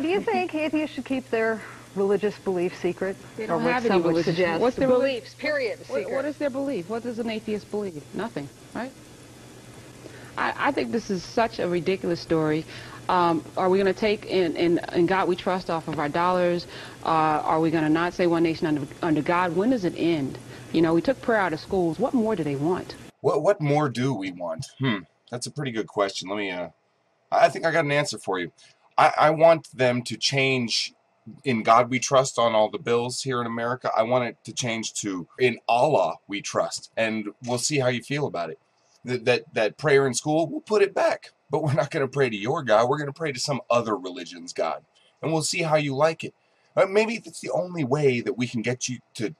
do you think atheists should keep their religious belief secret? They don't have any religious. What's their beliefs? Period. Secret. What is their belief? What does an atheist believe? Nothing, right? I think this is such a ridiculous story. Are we going to take in God we trust off of our dollars? Are we going to not say one nation under God? When does it end? You know, we took prayer out of schools. What more do they want? What more do we want? That's a pretty good question. Let me, I think I got an answer for you. I want them to change in God we trust on all the bills here in America. I want it to change to in Allah we trust, and we'll see how you feel about it. That prayer in school, we'll put it back, but we're not going to pray to your God. We're going to pray to some other religion's God, and we'll see how you like it. Maybe that's the only way that we can get you to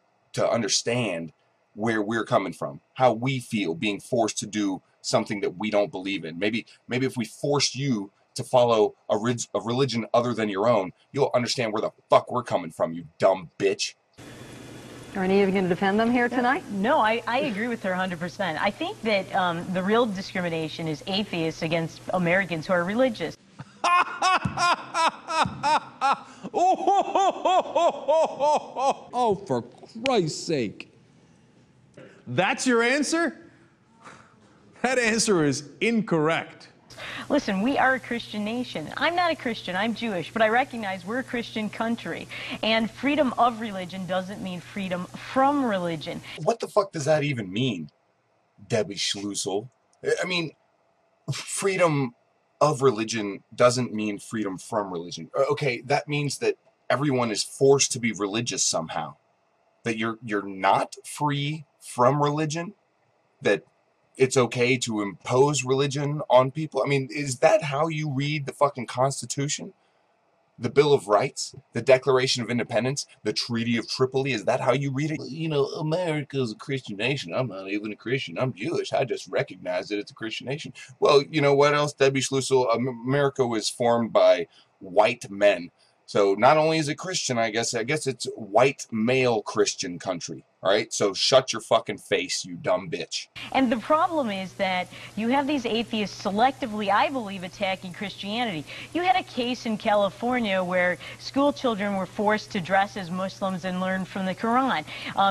understand where we're coming from, how we feel being forced to do something that we don't believe in. Maybe if we forced you to follow a religion other than your own, you'll understand where the fuck we're coming from, you dumb bitch. Are any of you going to defend them here tonight? No, I agree with her 100%. I think that the real discrimination is atheists against Americans who are religious. Oh, for Christ's sake. That's your answer? That answer is incorrect. Listen, we are a Christian nation. I'm not a Christian, I'm Jewish, but I recognize we're a Christian country. And freedom of religion doesn't mean freedom from religion. What the fuck does that even mean, Debbie Schlusel? I mean, freedom of religion doesn't mean freedom from religion. Okay, that means that everyone is forced to be religious somehow. That you're not free from religion? That it's okay to impose religion on people? I mean, is that how you read the fucking Constitution? The Bill of Rights? The Declaration of Independence? The Treaty of Tripoli? Is that how you read it? You know, America's a Christian nation. I'm not even a Christian. I'm Jewish. I just recognize that it's a Christian nation. Well, you know what else, Debbie Schlusel? America was formed by white men. So not only is it Christian, I guess it's white male Christian country. All right, so shut your fucking face, you dumb bitch. And the problem is that you have these atheists selectively, I believe, attacking Christianity. You had a case in California where school children were forced to dress as Muslims and learn from the Quran.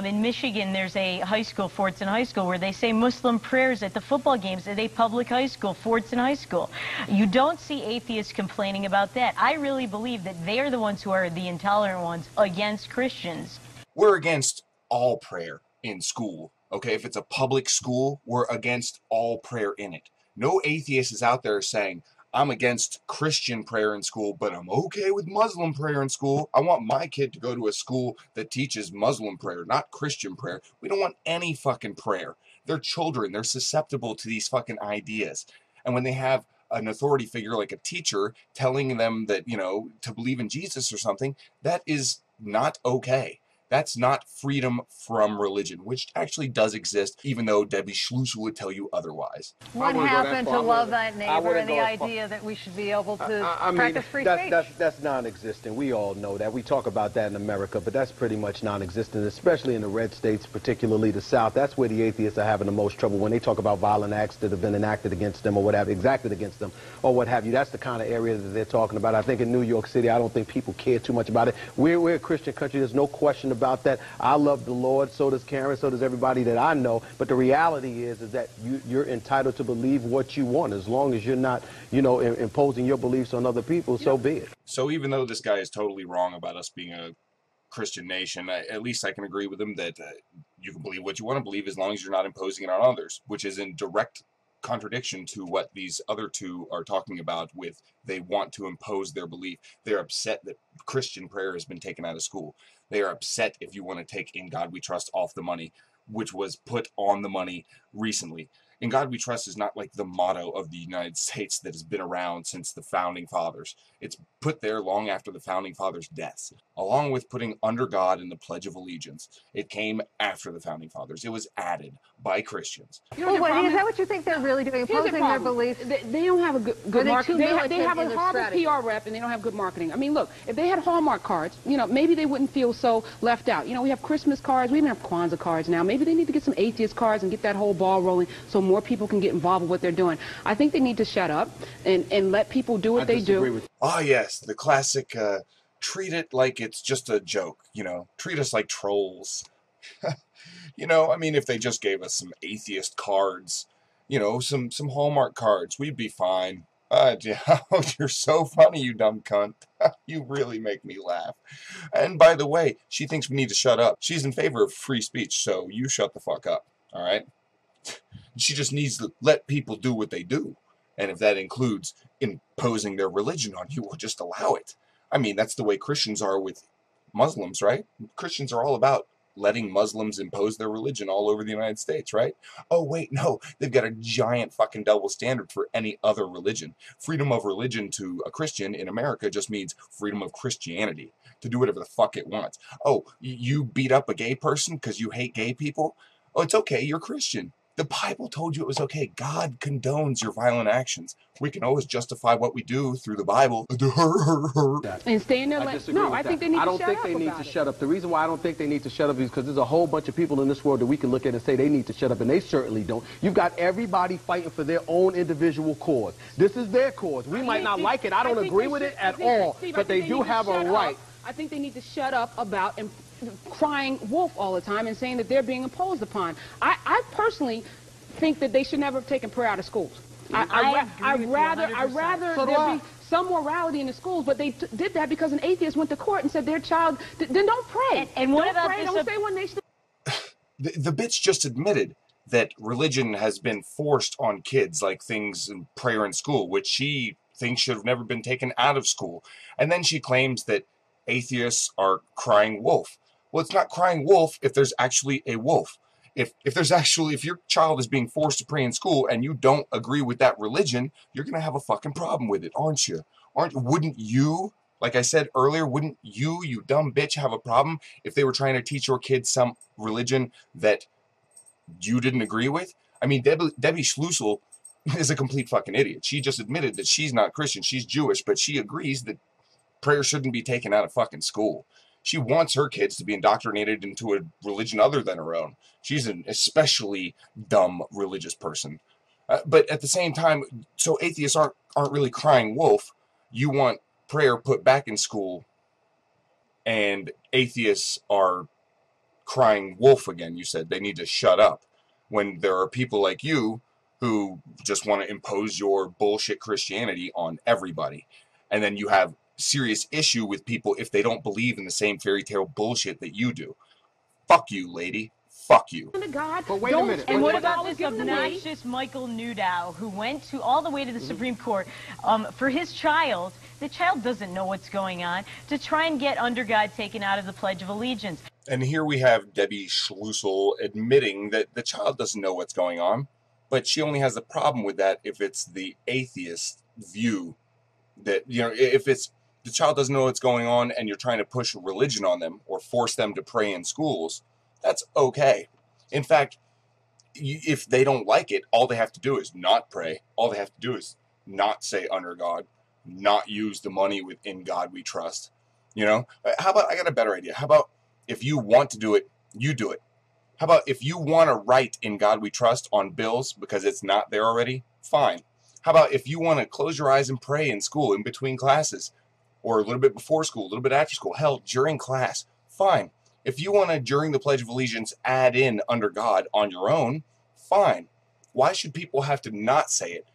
In Michigan, there's a high school, Fortson High School, where they say Muslim prayers at the football games at a public high school, Fortson High School. You don't see atheists complaining about that. I really believe that they're the ones who are the intolerant ones against Christians. We're against all prayer in school. Okay, if it's a public school, we're against all prayer in it. No atheist is out there saying, I'm against Christian prayer in school, but I'm okay with Muslim prayer in school. I want my kid to go to a school that teaches Muslim prayer, not Christian prayer. We don't want any fucking prayer. They're children. They're susceptible to these fucking ideas. And when they have an authority figure like a teacher telling them that, you know, to believe in Jesus or something, that is not okay. That's not freedom from religion, which actually does exist, even though Debbie Schlusel would tell you otherwise. What happened to love thy neighbor and the idea that we should be able to practice free speech? That's non-existent. We all know that. We talk about that in America, but that's pretty much non-existent, especially in the red states, particularly the South. That's where the atheists are having the most trouble when they talk about violent acts that have been enacted against them or whatever, exacted against them or what have you. That's the kind of area that they're talking about. I think in New York City, I don't think people care too much about it. We're a Christian country. There's no question about that. I love the Lord, so does Karen, so does everybody that I know, but the reality is that you're entitled to believe what you want, as long as you're not, you know, imposing your beliefs on other people, so be it. So even though this guy is totally wrong about us being a Christian nation, at least I can agree with him that you can believe what you want to believe as long as you're not imposing it on others, which is in direct contradiction to what these other two are talking about with they want to impose their belief. They're upset that Christian prayer has been taken out of school. They are upset if you want to take In God We Trust off the money, which was put on the money recently. In God We Trust is not like the motto of the United States that has been around since the Founding Fathers. It's put there long after the Founding Fathers' deaths. Along with putting under God in the Pledge of Allegiance, it came after the Founding Fathers. It was added by Christians. Well, wait, is that what you think they're really doing, imposing their beliefs? They don't have a good marketing. They have a horrible PR rep, and they don't have good marketing. I mean, look, if they had Hallmark cards, you know, maybe they wouldn't feel so left out. You know, we have Christmas cards. We even have Kwanzaa cards now. Maybe they need to get some atheist cards and get that whole ball rolling so more people can get involved with what they're doing. I think they need to shut up and let people do what they do. Ah, yes, the classic, treat it like it's just a joke, you know, treat us like trolls. You know, I mean, if they just gave us some atheist cards, you know, some Hallmark cards, we'd be fine. Yeah, you're so funny, you dumb cunt. You really make me laugh. And by the way, she thinks we need to shut up. She's in favor of free speech, so you shut the fuck up, all right? She just needs to let people do what they do. And if that includes imposing their religion on you, well, just allow it. I mean, that's the way Christians are with Muslims, right? Christians are all about letting Muslims impose their religion all over the United States, right? Oh, wait, no, they've got a giant fucking double standard for any other religion. Freedom of religion to a Christian in America just means freedom of Christianity to do whatever the fuck it wants. Oh, you beat up a gay person because you hate gay people? Oh, it's okay, you're Christian. The Bible told you it was okay. God condones your violent actions. We can always justify what we do through the Bible. And stay in their lane. No, I think they need to shut up. I don't think they need to shut up. The reason why I don't think they need to shut up is because there's a whole bunch of people in this world that we can look at and say they need to shut up, and they certainly don't. You've got everybody fighting for their own individual cause. This is their cause. We might not like it. I don't agree with it at all, but they do have a right. I think they need to shut up about crying wolf all the time and saying that they're being imposed upon. I personally think that they should never have taken prayer out of schools. I'd rather there be some morality in the schools, but they did that because an atheist went to court and said their child, then don't pray. And what about this? Don't say one nation. The bitch just admitted that religion has been forced on kids, like things in prayer in school, which she thinks should have never been taken out of school. And then she claims that atheists are crying wolf. Well, it's not crying wolf if there's actually a wolf. If your child is being forced to pray in school and you don't agree with that religion, you're going to have a fucking problem with it, aren't you? Wouldn't you, like I said earlier, wouldn't you, you dumb bitch, have a problem if they were trying to teach your kids some religion that you didn't agree with? I mean, Debbie Schlussel is a complete fucking idiot. She just admitted that she's not Christian, she's Jewish, but she agrees that prayer shouldn't be taken out of fucking school. She wants her kids to be indoctrinated into a religion other than her own. She's an especially dumb religious person. But at the same time, so atheists aren't really crying wolf. You want prayer put back in school, and atheists are crying wolf again. You said they need to shut up. When there are people like you who just want to impose your bullshit Christianity on everybody. And then you have serious issue with people if they don't believe in the same fairy tale bullshit that you do. Fuck you, lady. Fuck you. But wait a minute. And what about this obnoxious Michael Newdow who went all the way to the Supreme Court for his child? The child doesn't know what's going on, to try and get under God taken out of the Pledge of Allegiance. And here we have Debbie Schlussel admitting that the child doesn't know what's going on, but she only has a problem with that if it's the atheist view. That, you know, if it's the child doesn't know what's going on and you're trying to push religion on them or force them to pray in schools, that's okay. In fact, if they don't like it, all they have to do is not pray. All they have to do is not say under God, not use the money within God we trust. You know, how about, I got a better idea. How about if you want to do it, you do it. How about if you want to write in God we trust on bills because it's not there already, fine. How about if you want to close your eyes and pray in school in between classes, or a little bit before school, a little bit after school, hell, during class, fine. If you want to, during the Pledge of Allegiance, add in under God on your own, fine. Why should people have to not say it?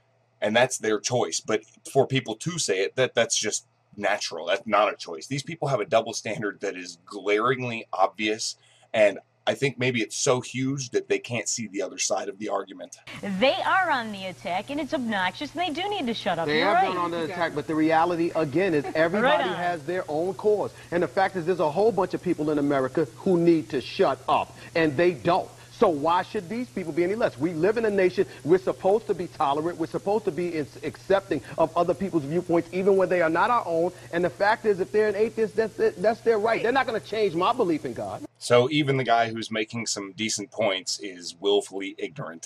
And that's their choice. But for people to say it, that's just natural. That's not a choice. These people have a double standard that is glaringly obvious, and I think maybe it's so huge that they can't see the other side of the argument. They are on the attack, and it's obnoxious, and they do need to shut up. They have been on the attack, but the reality, again, is everybody has their own cause. And the fact is there's a whole bunch of people in America who need to shut up, and they don't. So why should these people be any less? We live in a nation, we're supposed to be tolerant, we're supposed to be accepting of other people's viewpoints, even when they are not our own. And the fact is, if they're an atheist, that's their right. They're not going to change my belief in God. So even the guy who's making some decent points is willfully ignorant,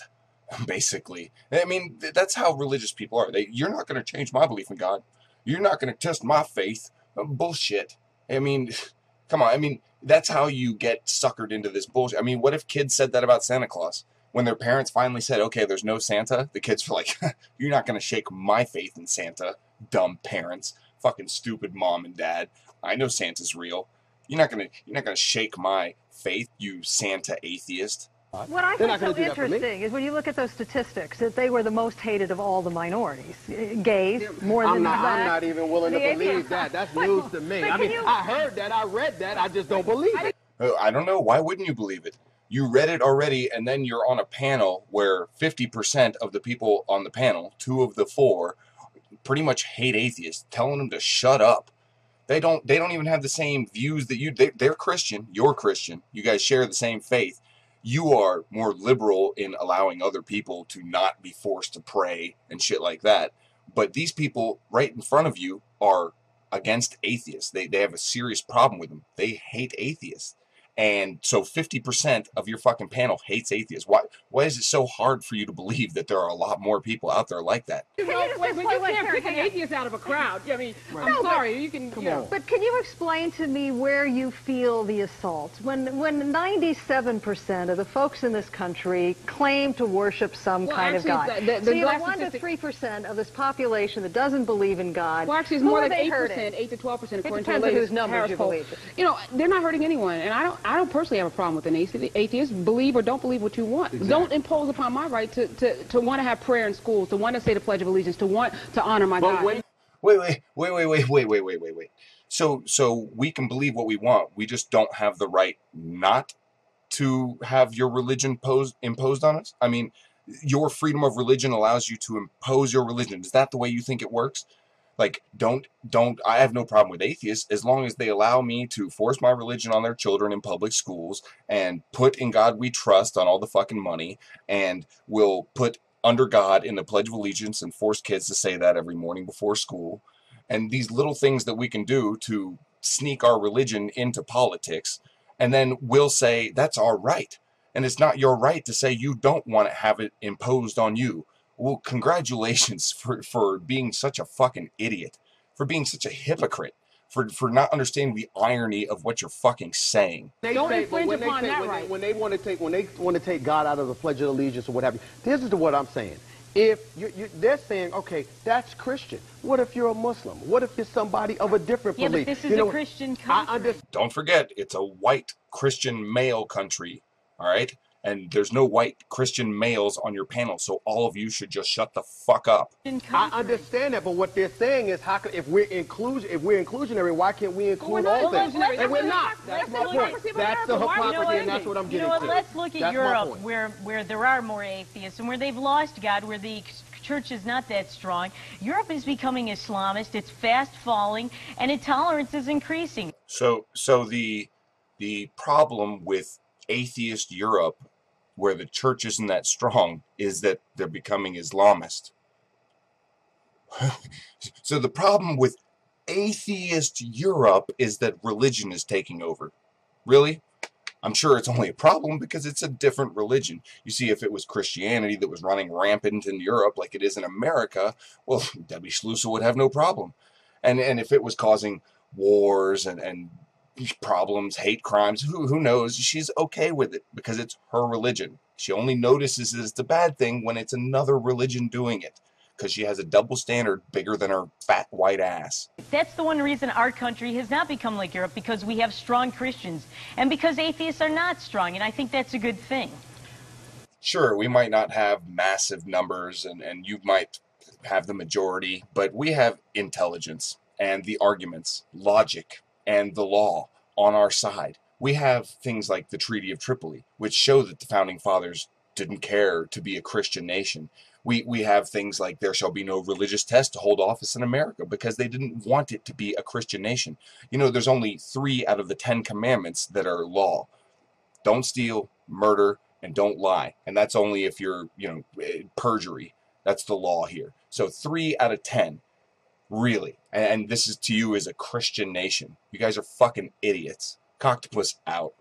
basically. I mean, that's how religious people are. You're not going to change my belief in God. You're not going to test my faith. Bullshit. I mean, come on. I mean, that's how you get suckered into this bullshit. I mean, what if kids said that about Santa Claus? When their parents finally said, okay, there's no Santa, the kids were like, you're not going to shake my faith in Santa, dumb parents. fucking stupid mom and dad. I know Santa's real. You're not gonna shake my faith, you Santa atheist. What I find so interesting is when you look at those statistics, that they were the most hated of all the minorities. Gays, more than that. I'm not even willing to believe that. That's news to me. I mean, I heard that, I read that, I just don't believe it. I don't know. Why wouldn't you believe it? You read it already, and then you're on a panel where 50% of the people on the panel, 2 of the 4, pretty much hate atheists, telling them to shut up. They don't even have the same views that you. They're Christian. You're Christian. You guys share the same faith. You are more liberal in allowing other people to not be forced to pray and shit like that. But these people right in front of you are against atheists. They have a serious problem with them. They hate atheists. And so 50% of your fucking panel hates atheists. Why is it so hard for you to believe that there are a lot more people out there like that? Well, you can't pick an atheist out of a crowd. I mean, I'm sorry, you can, come on. But can you explain to me where you feel the assault? When 97% of the folks in this country claim to worship some kind of God. So you have 1 to 3% of this population that doesn't believe in God. Well, actually, it's more like 8%, 8 to 12%, according to the latest depends on whose numbers you believe. You know, they're not hurting anyone, and I don't personally have a problem with an atheist. Believe or don't believe what you want. Exactly. Don't impose upon my right to want to have prayer in schools, to want to say the Pledge of Allegiance, to want to honor my God. Wait. So we can believe what we want. We just don't have the right not to have your religion imposed on us? I mean, your freedom of religion allows you to impose your religion. Is that the way you think it works? Like, I have no problem with atheists as long as they allow me to force my religion on their children in public schools and put in God we trust on all the fucking money and will put under God in the Pledge of Allegiance and force kids to say that every morning before school. And these little things that we can do to sneak our religion into politics, and then we'll say that's our right. And it's not your right to say you don't want to have it imposed on you. Well, congratulations for being such a fucking idiot, for being such a hypocrite, for not understanding the irony of what you're fucking saying. Don't infringe upon that right. When they want to take God out of the Pledge of Allegiance or what have you, this is what I'm saying. If they're saying, okay, that's Christian. What if you're a Muslim? What if you're somebody of a different belief? But this is a Christian country. Don't forget, it's a white Christian male country, all right? And there's no white Christian males on your panel, so all of you should just shut the fuck up. I understand that, but what they're saying is, how can, if we're inclusionary, why can't we include all things? And we're not. That's my point. That's the hypocrisy, and that's what I'm getting to. Let's look at Europe, where there are more atheists, and where they've lost God, where the church is not that strong. Europe is becoming Islamist. It's fast falling, and intolerance is increasing. So the problem with atheist Europe, where the church isn't that strong, is that they're becoming Islamist. So the problem with atheist Europe is that religion is taking over. Really? I'm sure it's only a problem because it's a different religion. You see, if it was Christianity that was running rampant in Europe like it is in America, well, Debbie Schlussel would have no problem. And if it was causing wars and problems, hate crimes, who knows? She's okay with it because it's her religion. She only notices it's a bad thing when it's another religion doing it, because she has a double standard bigger than her fat white ass. That's the one reason our country has not become like Europe, because we have strong Christians and because atheists are not strong, and I think that's a good thing. Sure, we might not have massive numbers and you might have the majority, but we have intelligence and the arguments, logic, and the law on our side. We have things like the Treaty of Tripoli, which show that the Founding Fathers didn't care to be a Christian nation. We have things like there shall be no religious test to hold office in America because they didn't want it to be a Christian nation. You know, there's only 3 out of the 10 commandments that are law. Don't steal, murder, and don't lie. And that's only if you're, perjury. That's the law here. So 3 out of 10. Really. And this is to you as a Christian nation. You guys are fucking idiots. Coctopus out.